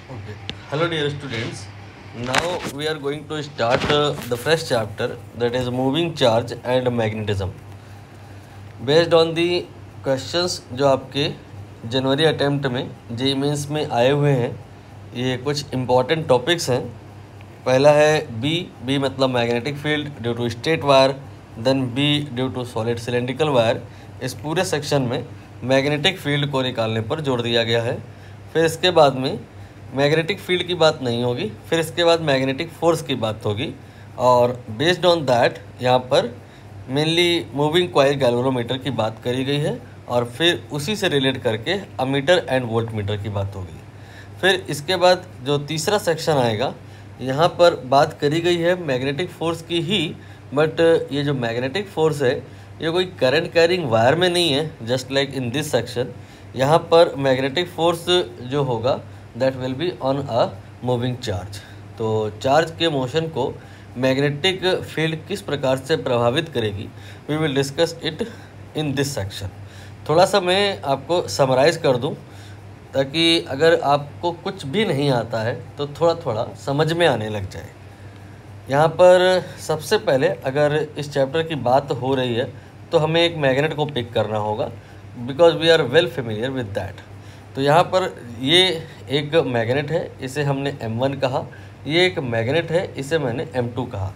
Okay. Hello, dear students. Now we are going to start the fresh chapter, that is moving charge and magnetism. Based on the questions जो आपके जनवरी attempt में JEE mains में आए हुए हैं, ये कुछ इम्पॉर्टेंट टॉपिक्स हैं. पहला है बी मतलब magnetic field due to straight wire, then B due to solid cylindrical wire. इस पूरे सेक्शन में मैग्नेटिक फील्ड को निकालने पर जोर दिया गया है. फिर इसके बाद में मैग्नेटिक फील्ड की बात नहीं होगी, फिर इसके बाद मैग्नेटिक फोर्स की बात होगी. और बेस्ड ऑन दैट यहाँ पर मेनली मूविंग कॉइल गैल्वेनोमीटर की बात करी गई है, और फिर उसी से रिलेट करके अमीटर एंड वोल्ट मीटर की बात होगी. फिर इसके बाद जो तीसरा सेक्शन आएगा, यहाँ पर बात करी गई है मैग्नेटिक फोर्स की ही, बट ये जो मैग्नेटिक फोर्स है ये कोई करंट कैरिंग वायर में नहीं है, just like in this section. यहाँ पर मैग्नेटिक फोर्स जो होगा that will be on a moving charge. तो चार्ज के मोशन को मैग्नेटिक फील्ड किस प्रकार से प्रभावित करेगी, we will discuss it in this section. थोड़ा सा मैं आपको समराइज़ कर दूं, ताकि अगर आपको कुछ भी नहीं आता है तो थोड़ा थोड़ा समझ में आने लग जाए. यहाँ पर सबसे पहले अगर इस चैप्टर की बात हो रही है तो हमें एक मैग्नेट को पिक करना होगा, because we are well familiar with that. तो यहाँ पर ये एक मैग्नेट है, इसे हमने M1 कहा. ये एक मैग्नेट है, इसे मैंने M2 कहा.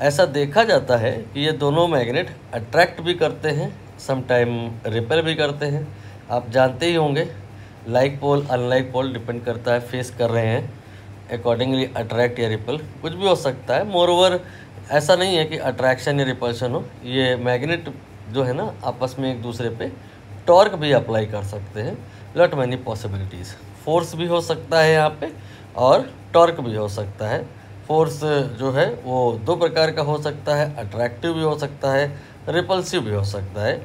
ऐसा देखा जाता है कि ये दोनों मैग्नेट अट्रैक्ट भी करते हैं, समटाइम रिपेल भी करते हैं. आप जानते ही होंगे, लाइक पोल अनलाइक पोल डिपेंड करता है, फेस कर रहे हैं, अकॉर्डिंगली अट्रैक्ट या रिपेल कुछ भी हो सकता है. मोरओवर ऐसा नहीं है कि अट्रैक्शन या रिपल्शन हो. ये मैग्नेट जो है ना, आपस में एक दूसरे पे टॉर्क भी अप्लाई कर सकते हैं. Lot many possibilities. फोर्स भी हो सकता है यहाँ पे, और टॉर्क भी हो सकता है. फोर्स जो है वो दो प्रकार का हो सकता है, अट्रैक्टिव भी हो सकता है, रिपल्सिव भी हो सकता है.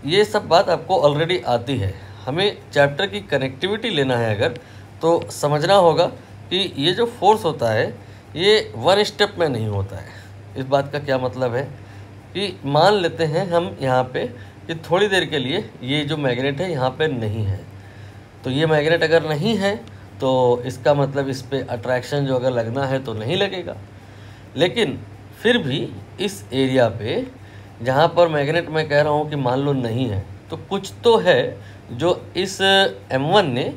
ये सब बात आपको ऑलरेडी आती है. हमें चैप्टर की कनेक्टिविटी लेना है अगर, तो समझना होगा कि ये जो फोर्स होता है ये वन स्टेप में नहीं होता है. इस बात का क्या मतलब है कि मान लेते हैं हम यहाँ पे कि थोड़ी देर के लिए ये जो मैग्नेट है यहाँ पे नहीं है. तो ये मैग्नेट अगर नहीं है तो इसका मतलब इस पे अट्रैक्शन जो अगर लगना है तो नहीं लगेगा. लेकिन फिर भी इस एरिया पे जहाँ पर मैग्नेट मैं कह रहा हूँ कि मान लो नहीं है, तो कुछ तो है जो इस M1 ने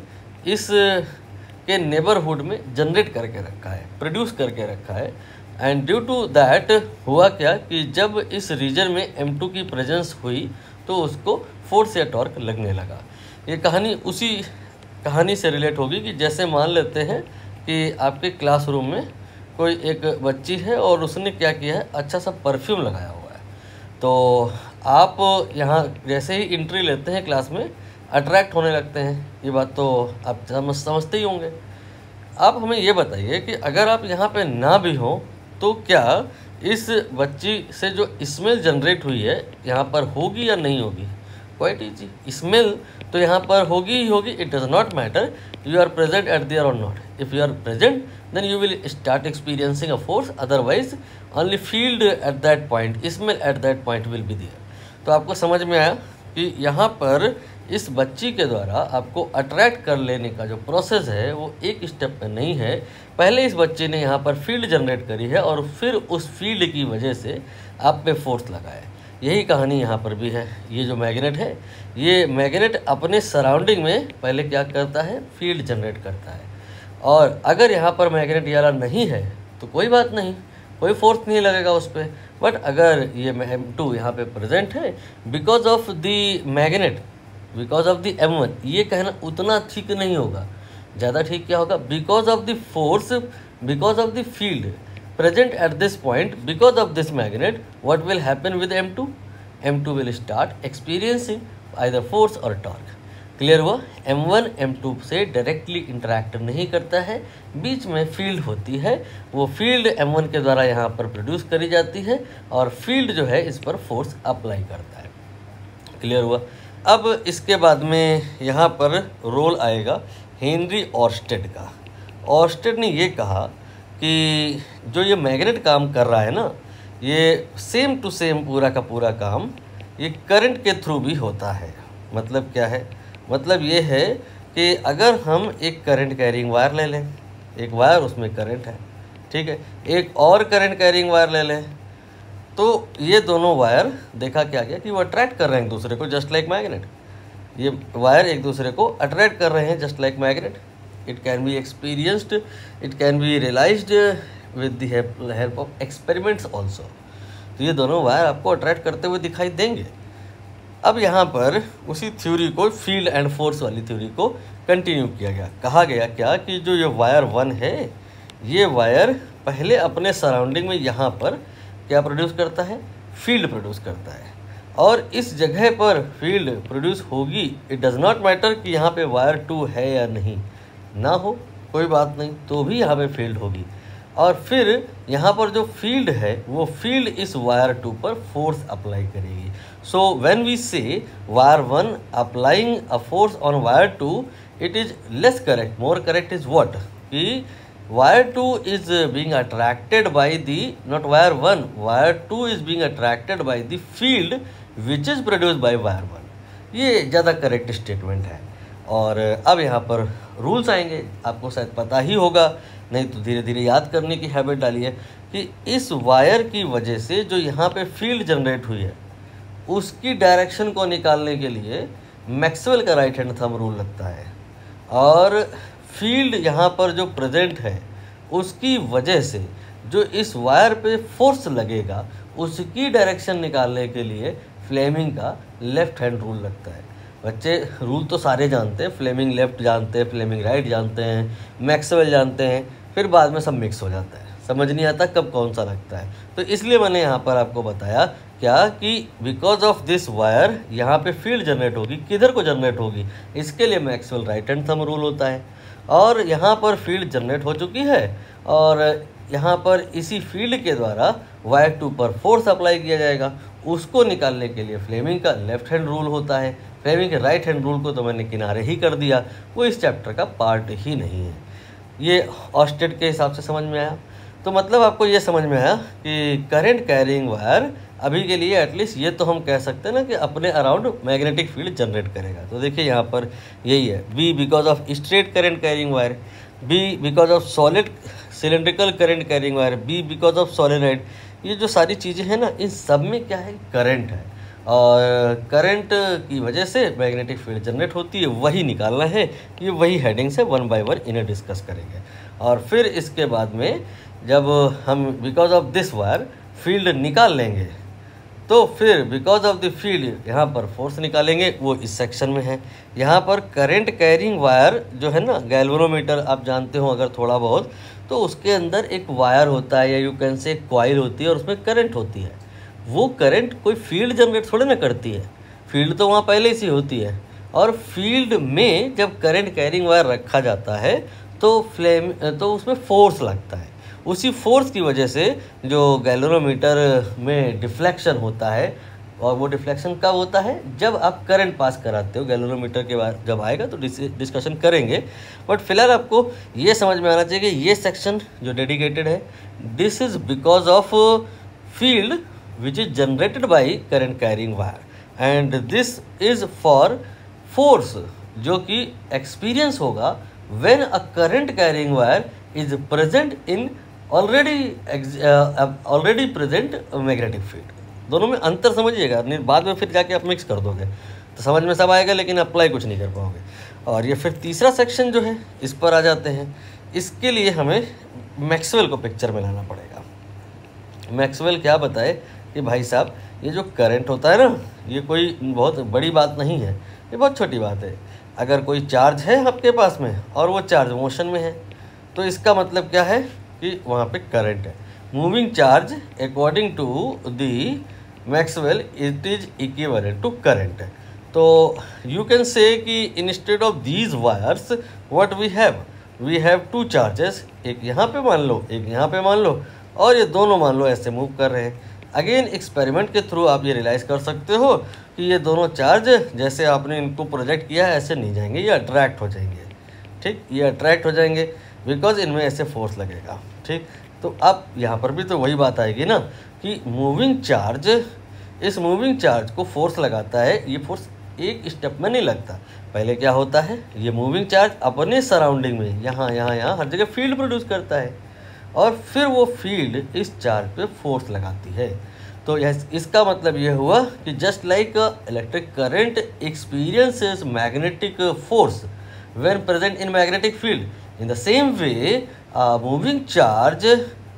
इस के नेबरहुड में जनरेट करके रखा है, प्रोड्यूस करके रखा है. एंड ड्यू टू दैट हुआ क्या कि जब इस रीजन में M2 की प्रेजेंस हुई तो उसको फोर्स या टॉर्क लगने लगा. ये कहानी उसी कहानी से रिलेट होगी कि जैसे मान लेते हैं कि आपके क्लासरूम में कोई एक बच्ची है और उसने क्या किया है, अच्छा सा परफ्यूम लगाया हुआ है. तो आप यहाँ जैसे ही एंट्री लेते हैं क्लास में अट्रैक्ट होने लगते हैं. ये बात तो आप समझते ही होंगे. आप हमें ये बताइए कि अगर आप यहाँ पे ना भी हो तो क्या इस बच्ची से जो स्मेल जनरेट हुई है यहाँ पर होगी या नहीं होगी? Quite easy. स्मेल तो यहाँ पर होगी ही होगी. It does not matter you are present at there और not. If you are present then you will start experiencing a force, otherwise only field at that point, smell at that point will be there. तो आपको समझ में आया कि यहाँ पर इस बच्ची के द्वारा आपको अट्रैक्ट कर लेने का जो प्रोसेस है वो एक स्टेप में नहीं है. पहले इस बच्चे ने यहाँ पर फील्ड जनरेट करी है और फिर उस फील्ड की वजह से आप पे फोर्स लगा है. यही कहानी यहाँ पर भी है. ये जो मैग्नेट है, ये मैग्नेट अपने सराउंडिंग में पहले क्या करता है, फील्ड जनरेट करता है. और अगर यहाँ पर मैग्नेट ये वाला नहीं है तो कोई बात नहीं, कोई फोर्स नहीं लगेगा उस पर. बट अगर ये M2 यहाँ पे प्रेजेंट है because of the magnet, because of the M1, ये कहना उतना ठीक नहीं होगा. ज़्यादा ठीक क्या होगा, because of the force, because of the field present at this point, because of this magnet, what will happen with M2? M2 will start experiencing either force और टॉर्क. क्लियर हुआ? M1 M2 से directly interact नहीं करता है, बीच में field होती है. वो फील्ड M1 के द्वारा यहाँ पर प्रोड्यूस करी जाती है और फील्ड जो है इस पर फोर्स अप्लाई करता है. क्लियर हुआ? अब इसके बाद में यहाँ पर रोल आएगा हेनरी ऑर्स्टेड का. ऑर्स्टेड ने ये कहा कि जो ये मैग्नेट काम कर रहा है ना, ये सेम टू सेम पूरा का पूरा काम ये करंट के थ्रू भी होता है. मतलब क्या है? मतलब ये है कि अगर हम एक करंट कैरिंग वायर ले लें, एक वायर उसमें करंट है, ठीक है, एक और करंट कैरिंग वायर ले लें, तो ये दोनों वायर देखा क्या गया कि वो अट्रैक्ट कर रहे हैं एक दूसरे को जस्ट लाइक मैग्नेट। ये वायर एक दूसरे को अट्रैक्ट कर रहे हैं just like magnet. It can be experienced, it can be realised with the help of experiments also. तो ये दोनों वायर आपको अट्रैक्ट करते हुए दिखाई देंगे। अब यहाँ पर उसी थ्योरी को, फील्ड एंड फोर्स वाली थ्योरी को कंटिन्यू किया गया। कहा गया क्या कि जो ये वायर 1 है, ये वायर पहले अपने सराउंडिंग में यहाँ पर क्या प्रोड्यूस करता है, फील्ड प्रोड्यूस करता है, और इस जगह पर फील्ड प्रोड्यूस होगी। इट डज़ नॉट मैटर कि यहाँ पे वायर 2 है या नहीं, ना हो कोई बात नहीं, तो भी यहाँ पे फील्ड होगी। और फिर यहाँ पर जो फील्ड है वो फील्ड इस वायर 2 पर फोर्स अप्लाई करेगी। सो व्हेन वी से wire 1 applying a force on wire 2, it is less correct. More correct is what, कि wire 2 is being attracted by the, not wire 1, wire 2 is being attracted by the field which is produced by wire 1। ये ज़्यादा correct statement है। और अब यहाँ पर rules आएंगे, आपको शायद पता ही होगा, नहीं तो धीरे धीरे याद करने की हैबिट डालिए कि इस वायर की वजह से जो यहाँ पे फील्ड जनरेट हुई है उसकी डायरेक्शन को निकालने के लिए मैक्सवेल का राइट हैंड थंब रूल लगता है। और फील्ड यहाँ पर जो प्रेजेंट है उसकी वजह से जो इस वायर पे फोर्स लगेगा उसकी डायरेक्शन निकालने के लिए फ्लेमिंग का लेफ्ट हैंड रूल लगता है। बच्चे रूल तो सारे जानते हैं, फ्लेमिंग लेफ्ट जानते हैं, फ्लेमिंग राइट जानते हैं, मैक्सवेल जानते हैं, फिर बाद में सब मिक्स हो जाता है, समझ नहीं आता कब कौन सा लगता है। तो इसलिए मैंने यहाँ पर आपको बताया क्या कि बिकॉज ऑफ दिस वायर यहाँ पे फील्ड जनरेट होगी। किधर को जनरेट होगी, इसके लिए Maxwell right hand thumb rule होता है। और यहाँ पर फील्ड जनरेट हो चुकी है और यहाँ पर इसी फील्ड के द्वारा वायर 2 पर फोर्स अप्लाई किया जाएगा। उसको निकालने के लिए फ्लेमिंग का लेफ्ट हैंड रूल होता है। फ्लेमिंग के राइट हैंड रूल को तो मैंने किनारे ही कर दिया, वो इस चैप्टर का पार्ट ही नहीं है। ये ऑस्टेड के हिसाब से समझ में आया। तो मतलब आपको ये समझ में आया कि करंट कैरिंग वायर अभी के लिए एटलीस्ट ये तो हम कह सकते हैं ना कि अपने अराउंड मैग्नेटिक फील्ड जनरेट करेगा। तो देखिए यहाँ पर यही है, B because of straight current carrying wire, B because of solid cylindrical current carrying wire, B because of solenoid. ये जो सारी चीज़ें हैं ना, इन सब में क्या है, करंट है, और करंट की वजह से मैग्नेटिक फील्ड जनरेट होती है, वही निकालना है। ये वही हेडिंग से 1 बाय 1 इन्हें डिस्कस करेंगे। और फिर इसके बाद में जब हम because of this wire field निकाल लेंगे तो फिर बिकॉज ऑफ द फील्ड यहाँ पर फोर्स निकालेंगे, वो इस सेक्शन में है। यहाँ पर करंट कैरिंग वायर जो है ना, गैल्वेनोमीटर आप जानते हो अगर थोड़ा बहुत, तो उसके अंदर एक वायर होता है या यू कैन से कॉइल होती है और उसमें करंट होती है। वो करंट कोई फील्ड जनरेट थोड़े ना करती है, फील्ड तो वहाँ पहले से होती है। और फील्ड में जब करंट कैरिंग वायर रखा जाता है तो उसमें फोर्स लगता है। उसी फोर्स की वजह से जो गैल्वेनोमीटर में डिफ्लेक्शन होता है, और वो डिफ्लेक्शन कब होता है, जब आप करंट पास कराते हो। गैल्वेनोमीटर के बाद जब आएगा तो डिस्कशन करेंगे, बट फिलहाल आपको ये समझ में आना चाहिए कि ये सेक्शन जो डेडिकेटेड है, this is because of field which is generated by current carrying wire, and this is for force जो कि एक्सपीरियंस होगा when a current carrying wire is present in already present magnetic field. दोनों में अंतर समझिएगा, नहीं बाद में फिर जाके आप मिक्स कर दोगे तो समझ में सब आएगा, लेकिन अप्लाई कुछ नहीं कर पाओगे। और ये फिर तीसरा सेक्शन जो है, इस पर आ जाते हैं। इसके लिए हमें मैक्सवेल को पिक्चर में लाना पड़ेगा। मैक्सवेल क्या बताए कि भाई साहब, ये जो करंट होता है ना, ये कोई बहुत बड़ी बात नहीं है, ये बहुत छोटी बात है। अगर कोई चार्ज है आपके पास में और वो चार्ज मोशन में है, तो इसका मतलब क्या है कि वहाँ पे करंट है। Moving charge according to the Maxwell it is equivalent to current. तो यू कैन से कि instead of these wires what we have 2 charges, एक यहाँ पे मान लो, एक यहाँ पे मान लो, और ये दोनों मान लो ऐसे मूव कर रहे हैं। अगेन एक्सपेरिमेंट के थ्रू आप ये रियलाइज़ कर सकते हो कि ये दोनों चार्ज जैसे आपने इनको प्रोजेक्ट किया है ऐसे नहीं जाएंगे, ये अट्रैक्ट हो जाएंगे। ठीक, ये अट्रैक्ट हो जाएंगे बिकॉज इनमें ऐसे फोर्स लगेगा। ठीक, तो अब यहाँ पर भी तो वही बात आएगी ना कि मूविंग चार्ज, इस मूविंग चार्ज को फोर्स लगाता है, ये फोर्स एक स्टेप में नहीं लगता। पहले क्या होता है, ये मूविंग चार्ज अपने सराउंडिंग में यहाँ हर जगह फील्ड प्रोड्यूस करता है और फिर वो फील्ड इस चार्ज पे फोर्स लगाती है। तो इसका मतलब ये हुआ कि just like electric current experiences magnetic force when present in magnetic field, in the same way a moving charge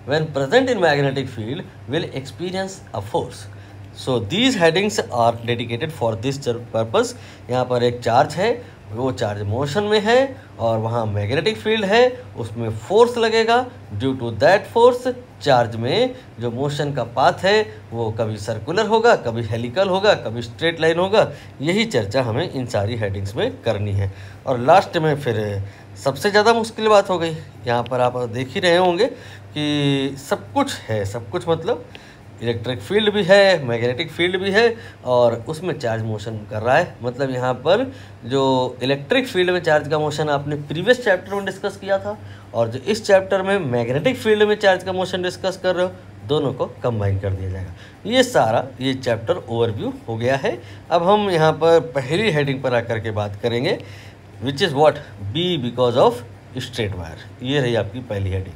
when present in magnetic field will experience a force. So these headings are dedicated for this purpose. यहाँ पर एक charge है, वो charge motion में है और वहाँ magnetic field है, उसमें फोर्स लगेगा। Due to that force charge में जो मोशन का पाथ है वो कभी सर्कुलर होगा, कभी हेलिकल होगा, कभी स्ट्रेट लाइन होगा। यही चर्चा हमें इन सारी हेडिंग्स में करनी है। और लास्ट में फिर सबसे ज़्यादा मुश्किल बात हो गई। यहाँ पर आप देख ही रहे होंगे कि सब कुछ है, सब कुछ मतलब इलेक्ट्रिक फील्ड भी है, मैग्नेटिक फील्ड भी है और उसमें चार्ज मोशन कर रहा है। मतलब यहाँ पर जो इलेक्ट्रिक फील्ड में चार्ज का मोशन आपने प्रीवियस चैप्टर में डिस्कस किया था और जो इस चैप्टर में मैग्नेटिक फील्ड में चार्ज का मोशन डिस्कस कर रहे हो, दोनों को कंबाइन कर दिया जाएगा। ये सारा ये चैप्टर ओवरव्यू हो गया है। अब हम यहाँ पर पहली हेडिंग पर आकर के बात करेंगे, which is what, B because of straight wire. ये रही आपकी पहली हेडिंग।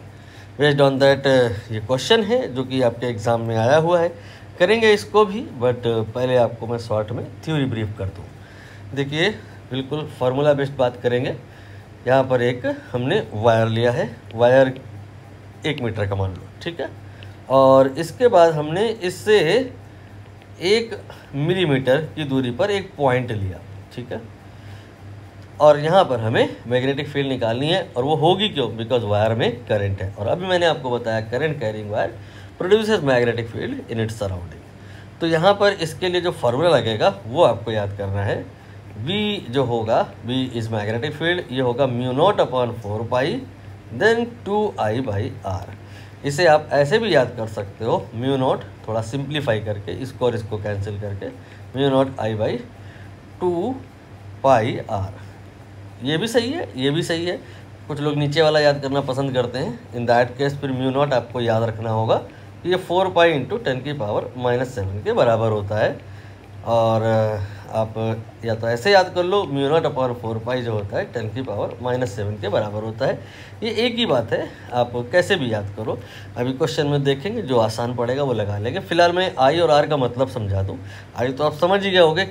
बेस्ड ऑन दैट ये क्वेश्चन है जो कि आपके एग्ज़ाम में आया हुआ है, करेंगे इसको भी, बट पहले आपको मैं शॉर्ट में थ्योरी ब्रीफ कर दूँ। देखिए बिल्कुल फार्मूला बेस्ड बात करेंगे। यहाँ पर एक हमने वायर लिया है, वायर 1 मीटर का मान लो, ठीक है, और इसके बाद हमने इससे 1 मिलीमीटर की दूरी पर एक पॉइंट लिया, ठीक है, और यहाँ पर हमें मैग्नेटिक फील्ड निकालनी है। और वो होगी क्यों, बिकॉज वायर में करंट है। और अभी मैंने आपको बताया current carrying wire produces magnetic field in its surrounding. तो यहाँ पर इसके लिए जो फार्मूला लगेगा वो आपको याद करना है। V जो होगा, V इज़ मैग्नेटिक फील्ड, ये होगा μ0/4π देन 2I/r। इसे आप ऐसे भी याद कर सकते हो, μ0 थोड़ा सिंप्लीफाई करके इसको और इसको कैंसिल करके μ0I/2πr। ये भी सही है, ये भी सही है। कुछ लोग नीचे वाला याद करना पसंद करते हैं। इन दैट केस फिर μ0 आपको याद रखना होगा कि ये 4π × 10⁻⁷ के बराबर होता है। और आप या तो ऐसे याद कर लो, μ0/4π जो होता है 10⁻⁷ के बराबर होता है। ये एक ही बात है, आप कैसे भी याद करो। अभी क्वेश्चन में देखेंगे, जो आसान पड़ेगा वो लगा लेंगे। फिलहाल मैं I और R का मतलब समझा दूँ। I तो आप समझ ही गए होंगे,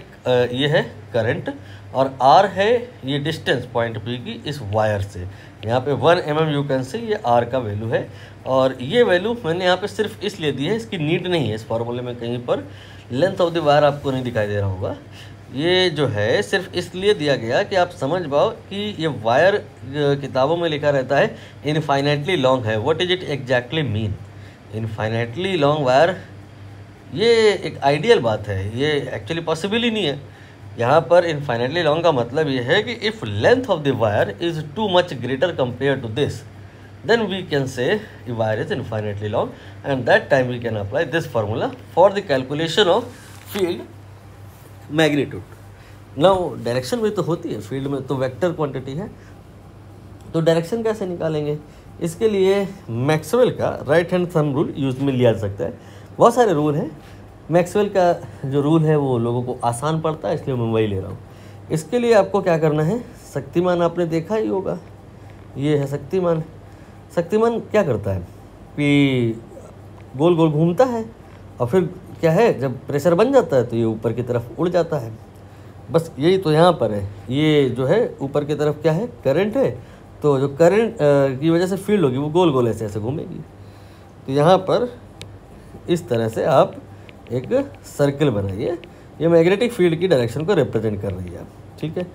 ये है करंट और R है ये डिस्टेंस पॉइंट P की इस वायर से। यहाँ पे 1 mm यू कैन से ये R का वैल्यू है। और ये वैल्यू मैंने यहाँ पे सिर्फ इसलिए दी है, इसकी नीड नहीं है। इस फार्मूले में कहीं पर लेंथ ऑफ द वायर आपको नहीं दिखाई दे रहा होगा। ये जो है सिर्फ इसलिए दिया गया कि आप समझ पाओ कि ये वायर किताबों में लिखा रहता है इनफाइनाइटली लॉन्ग है। What is it exactly mean? Infinitely long wire ये एक आइडियल बात है, ये एक्चुअली पॉसिबल ही नहीं है। यहाँ पर इनफाइनाइटली लॉन्ग का मतलब ये है कि if length of the wire is too much greater compare to this, then we can say the wire is infinitely long, and that time we can apply this formula for the calculation of field magnitude. Now direction में तो होती है, field में तो vector quantity है, तो direction कैसे निकालेंगे? इसके लिए मैक्सवेल का right hand thumb rule use में लिया जा सकता है। बहुत सारे रूल हैं। मैक्सवेल का जो रूल है वो लोगों को आसान पड़ता है, इसलिए मैं वही ले रहा हूँ। इसके लिए आपको क्या करना है, शक्तिमान आपने देखा ही होगा, ये है शक्तिमान। शक्तिमान क्या करता है कि गोल गोल घूमता है और फिर क्या है, जब प्रेशर बन जाता है तो ये ऊपर की तरफ उड़ जाता है। बस यही तो यहाँ पर है। ये जो है ऊपर की तरफ क्या है, करंट है, तो जो करंट की वजह से फील्ड होगी वो गोल गोल ऐसे ऐसे घूमेगी। तो यहाँ पर इस तरह से आप एक सर्कल बनाइए, ये मैग्नेटिक फील्ड की डायरेक्शन को रिप्रेजेंट कर रही है, ठीक है।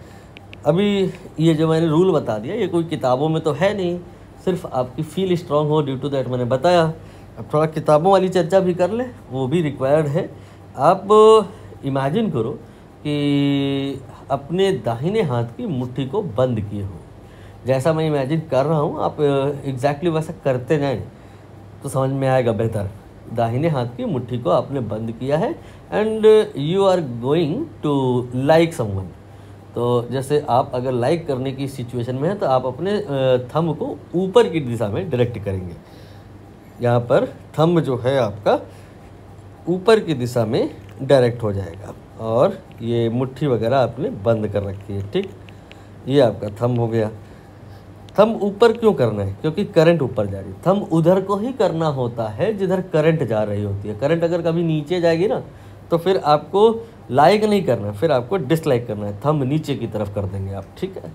अभी ये जो मैंने रूल बता दिया, ये कोई किताबों में तो है नहीं, सिर्फ आपकी फील स्ट्रांग हो, ड्यू टू दैट मैंने बताया। अब थोड़ा किताबों वाली चर्चा भी कर ले, वो भी रिक्वायर्ड है। आप इमेजिन करो कि अपने दाहिने हाथ की मुट्ठी को बंद किए हो, जैसा मैं इमेजिन कर रहा हूँ आप एग्जैक्टली वैसा करते जाएं तो समझ में आएगा बेहतर। दाहिने हाथ की मुट्ठी को आपने बंद किया है and you are going to like someone. तो जैसे आप अगर लाइक करने की सिचुएशन में हैं तो आप अपने थंब को ऊपर की दिशा में डायरेक्ट करेंगे। यहाँ पर थंब जो है आपका ऊपर की दिशा में डायरेक्ट हो जाएगा और ये मुट्ठी वगैरह आपने बंद कर रखी है, ठीक। ये आपका थंब हो गया। थंब ऊपर क्यों करना है? क्योंकि करंट ऊपर जा रही है। थंब उधर को ही करना होता है जिधर करंट जा रही होती है। करंट अगर कभी नीचे जाएगी ना तो फिर आपको लाइक नहीं करना, फिर आपको डिसलाइक करना है। थंब नीचे की तरफ कर देंगे आप, ठीक है।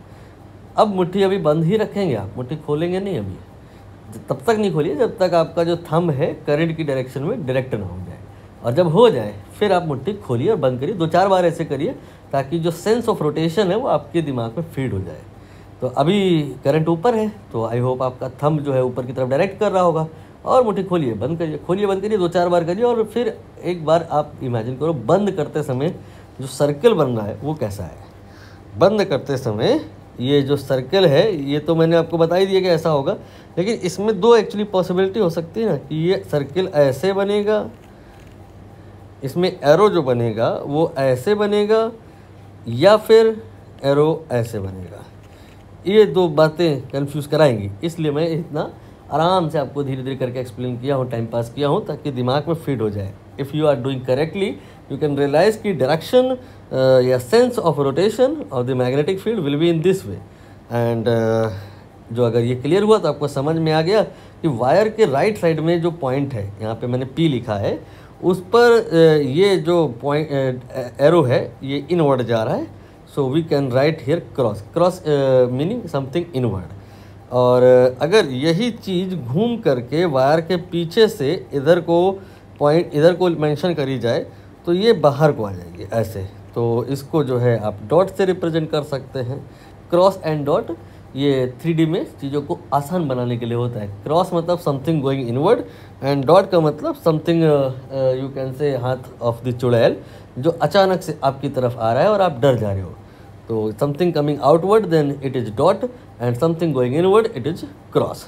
अब मुट्ठी अभी बंद ही रखेंगे आप, मुट्ठी खोलेंगे नहीं अभी, तब तक नहीं खोलिए जब तक आपका जो थंब है करंट की डायरेक्शन में डायरेक्ट ना हो जाए। और जब हो जाए फिर आप मुट्ठी खोलिए और बंद करिए। 2-4 बार ऐसे करिए ताकि जो सेंस ऑफ रोटेशन है वो आपके दिमाग में फीड हो जाए। तो अभी करंट ऊपर है तो आई होप आपका थंब जो है ऊपर की तरफ डायरेक्ट कर रहा होगा। और मुट्ठी खोलिए बंद करिए, खोलिए बंद करिए, 2-4 बार करिए। और फिर एक बार आप इमेजिन करो बंद करते समय जो सर्कल बन रहा है वो कैसा है। बंद करते समय ये जो सर्कल है ये तो मैंने आपको बता ही दिया कि ऐसा होगा, लेकिन इसमें 2 एक्चुअली पॉसिबिलिटी हो सकती है ना कि ये सर्कल ऐसे बनेगा, इसमें एरो जो बनेगा वो ऐसे बनेगा, या फिर एरो ऐसे बनेगा। ये 2 बातें कंफ्यूज कराएंगी, इसलिए मैं इतना आराम से आपको धीरे धीरे करके एक्सप्लेन किया हूँ, टाइम पास किया हूँ ताकि दिमाग में फिट हो जाए। If you are doing correctly you can realise की डायरेक्शन या sense of rotation of the magnetic field will be in this way. And जो अगर ये क्लियर हुआ तो आपको समझ में आ गया कि वायर के राइट साइड में जो पॉइंट है, यहाँ पे मैंने P लिखा है, उस पर ये जो पॉइंट एरो है ये इनवर्ड जा रहा है। So we can write here cross, cross meaning something inward. और अगर यही चीज़ घूम करके वायर के पीछे से इधर को पॉइंट इधर को मेंशन करी जाए तो ये बाहर को आ जाएगी ऐसे। तो इसको जो है आप डॉट से रिप्रेजेंट कर सकते हैं। क्रॉस एंड डॉट ये 3D में चीज़ों को आसान बनाने के लिए होता है। क्रॉस मतलब something going inward and dot का मतलब समथिंग यू कैन से हाथ ऑफ द चुड़ैल जो अचानक से आपकी तरफ आ रहा है और आप डर जा रहे हो। तो something coming outward then it is dot and something going inward it is cross.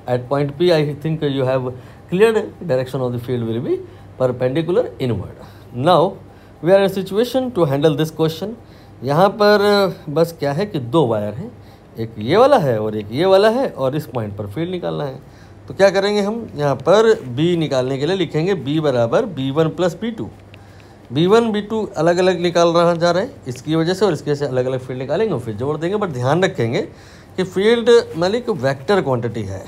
At point P I think you have cleared direction of the field will be perpendicular inward. Now we are in a situation to handle this question. यहाँ पर बस क्या है कि 2 wire हैं, एक ये वाला है और एक ये वाला है, और इस पॉइंट पर फील्ड निकालना है। तो क्या करेंगे हम यहाँ पर B निकालने के लिए लिखेंगे B बराबर B1 plus B2। B1 B2 अलग अलग निकाल रहा जा रहा है, इसकी वजह से और इसकी वजह से अलग अलग फील्ड निकालेंगे और फिर जोड़ देंगे। बट ध्यान रखेंगे कि फील्ड मालिक वेक्टर क्वांटिटी है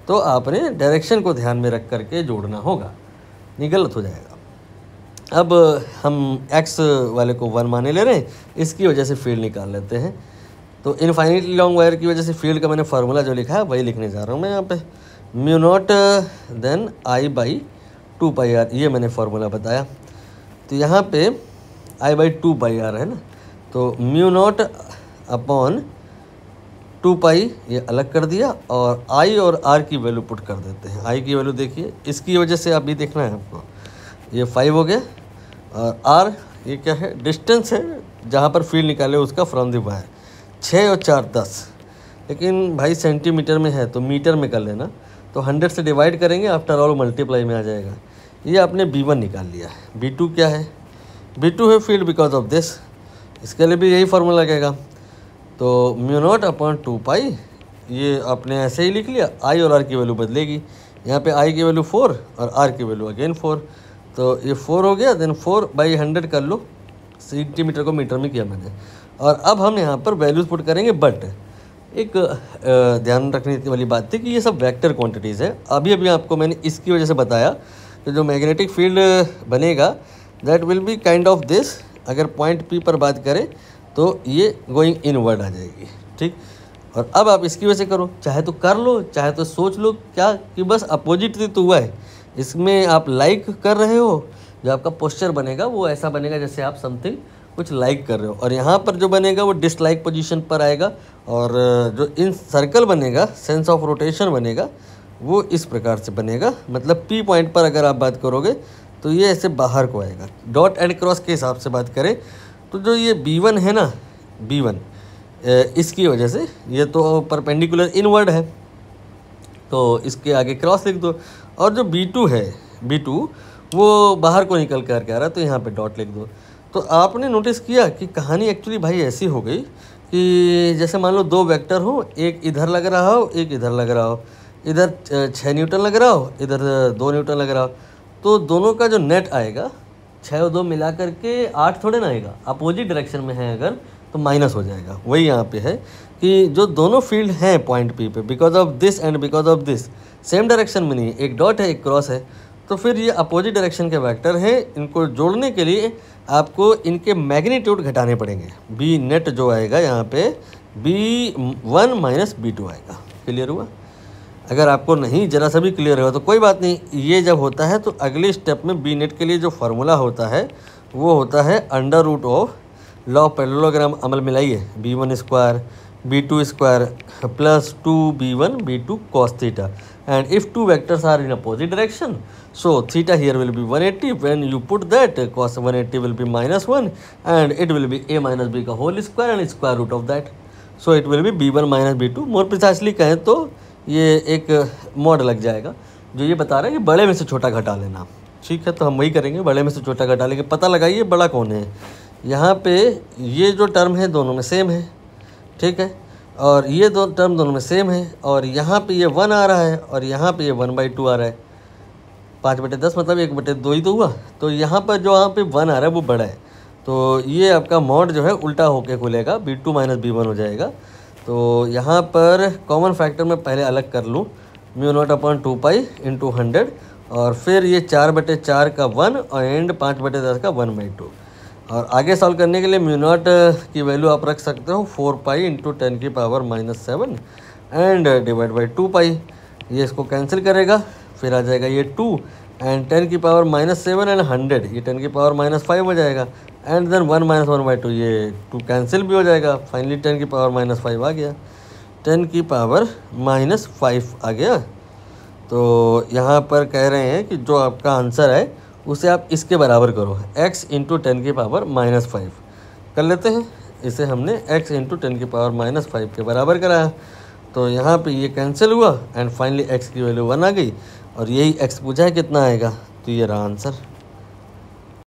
तो आपने डायरेक्शन को ध्यान में रख करके जोड़ना होगा, नहीं गलत हो जाएगा। अब हम x वाले को 1 माने ले रहे हैं, इसकी वजह से फील्ड निकाल लेते हैं। तो इनफाइनिटली लॉन्ग वायर की वजह से फील्ड का मैंने फार्मूला जो लिखा है वही लिखने जा रहा हूँ मैं यहाँ पे। म्यू नॉट देन I/2πr, ये मैंने फार्मूला बताया। तो यहाँ पे I/2πr है ना, तो म्यू नॉट अपॉन 2π ये अलग कर दिया और I और R की वैल्यू पुट कर देते हैं। I की वैल्यू देखिए, इसकी वजह से अभी देखना है आपको, ये 5 हो गया और R ये क्या है, डिस्टेंस है जहाँ पर फील्ड निकाले उसका फ्रॉम द वायर। 6 और 4 10, लेकिन भाई सेंटीमीटर में है तो मीटर में कर लेना, तो 100 से डिवाइड करेंगे, आफ्टर ऑल मल्टीप्लाई में आ जाएगा। ये आपने B1 निकाल लिया है। B2 क्या है, B2 है फील्ड बिकॉज ऑफ दिस, इसके लिए भी यही फार्मूला लगेगा। तो म्यू नॉट अपॉन 2π ये आपने ऐसे ही लिख लिया। I और R की वैल्यू बदलेगी, यहाँ पे I की वैल्यू 4 और R की वैल्यू अगेन 4, तो ये 4 हो गया। देन 4/100 कर लो, सेंटीमीटर को मीटर में किया मैंने। और अब हम यहाँ पर वैल्यूज पुट करेंगे। बट एक ध्यान रखने वाली बात थी कि ये सब वेक्टर क्वांटिटीज़ है। अभी अभी आपको मैंने इसकी वजह से बताया कि जो मैग्नेटिक फील्ड बनेगा that will be kind of this. अगर पॉइंट P पर बात करें तो ये गोइंग इनवर्ड आ जाएगी, ठीक। और अब आप इसकी वजह से करो, चाहे तो कर लो चाहे तो सोच लो क्या कि बस अपोजिट तो हुआ है। इसमें आप लाइक कर रहे हो, जो आपका पोस्चर बनेगा वो ऐसा बनेगा जैसे आप समथिंग कुछ लाइक कर रहे हो, और यहाँ पर जो बनेगा वो डिसलाइक पोजीशन पर आएगा। और जो इन सर्कल बनेगा, सेंस ऑफ रोटेशन बनेगा, वो इस प्रकार से बनेगा। मतलब P पॉइंट पर अगर आप बात करोगे तो ये ऐसे बाहर को आएगा। डॉट एंड क्रॉस के हिसाब से बात करें तो जो ये B1 है ना, B1 इसकी वजह से ये तो परपेंडिकुलर इनवर्ड है तो इसके आगे क्रॉस लिख दो। और जो B2 है, B2 वो बाहर को निकल कर आ रहा है तो यहाँ पे डॉट लिख दो। तो आपने नोटिस किया कि कहानी एक्चुअली भाई ऐसी हो गई कि जैसे मान लो 2 वेक्टर हो, एक इधर लग रहा हो एक इधर लग रहा हो, इधर 6 न्यूटन लग रहा हो इधर 2 न्यूटन लग रहा हो, तो दोनों का जो नेट आएगा 6 और 2 मिला करके 8 थोड़े ना आएगा, अपोजिट डायरेक्शन में है अगर तो माइनस हो जाएगा। वही यहाँ पे है कि जो दोनों फील्ड हैं पॉइंट पी पे, because of this and because of this same direction में नहीं, एक डॉट है एक क्रॉस है, तो फिर ये अपोजिट डायरेक्शन के वेक्टर हैं। इनको जोड़ने के लिए आपको इनके मैग्नीट्यूड घटाने पड़ेंगे। बी नेट जो आएगा यहाँ पे B1 माइनस B2 आएगा। क्लियर हुआ? अगर आपको नहीं जरा सा भी क्लियर हुआ तो कोई बात नहीं, ये जब होता है तो अगले स्टेप में बी नेट के लिए जो फार्मूला होता है वो होता है under root of law of parallelogram अमल मिलाइए, B1 square B2 square plus 2B1 B2 cos theta, and if two vectors are in opposite direction, so theta here will be 180. When you put that, cos 180 will be minus 1 and it will be a minus b का whole square and square root of that, so it will be B1 minus B2। more precisely कहें तो ये एक mod लग जाएगा जो ये बता रहा है कि बड़े में से छोटा घटा लेना। ठीक है, तो हम वही करेंगे, बड़े में से छोटा घटा लेंगे। पता लगाइए बड़ा कौन है। यहाँ पे ये जो टर्म है दोनों में सेम है, ठीक है, और ये दो टर्म दोनों में सेम है, और यहाँ पे ये 1 आ रहा है और यहाँ पे ये 1/2 आ रहा है। 5/10 मतलब 1/2 ही तो हुआ। तो यहाँ पर जो यहाँ पे 1 आ रहा है वो बड़ा है, तो ये आपका मॉड जो है उल्टा होके खुलेगा, B2 माइनस B1 हो जाएगा। तो यहाँ पर कॉमन फैक्टर मैं पहले अलग कर लूँ, μ0/2π × 100, और फिर ये 4/4 का 1 और एंड 5/10 का 1/2। और आगे सॉल्व करने के लिए μ0 की वैल्यू आप रख सकते हो 4π × 10⁻⁻7 एंड डिवाइड बाई 2π। ये इसको कैंसिल करेगा, फिर आ जाएगा ये 2 एंड 10⁻⁻7 एंड 100, ये 10⁻⁻5 हो जाएगा, एंड देन 1 - 1/2, ये 2 कैंसिल भी हो जाएगा। फाइनली 10⁻⁻5 आ गया, 10⁻⁻5 आ गया। तो यहाँ पर कह रहे हैं कि जो आपका आंसर है उसे आप इसके बराबर करो, x × 10⁻⁻5 कर लेते हैं। इसे हमने x × 10⁻⁻5 के बराबर कराया, तो यहाँ पे ये कैंसिल हुआ एंड फाइनली x की वैल्यू 1 आ गई, और यही x पूछा है कितना आएगा, तो ये रहा आंसर।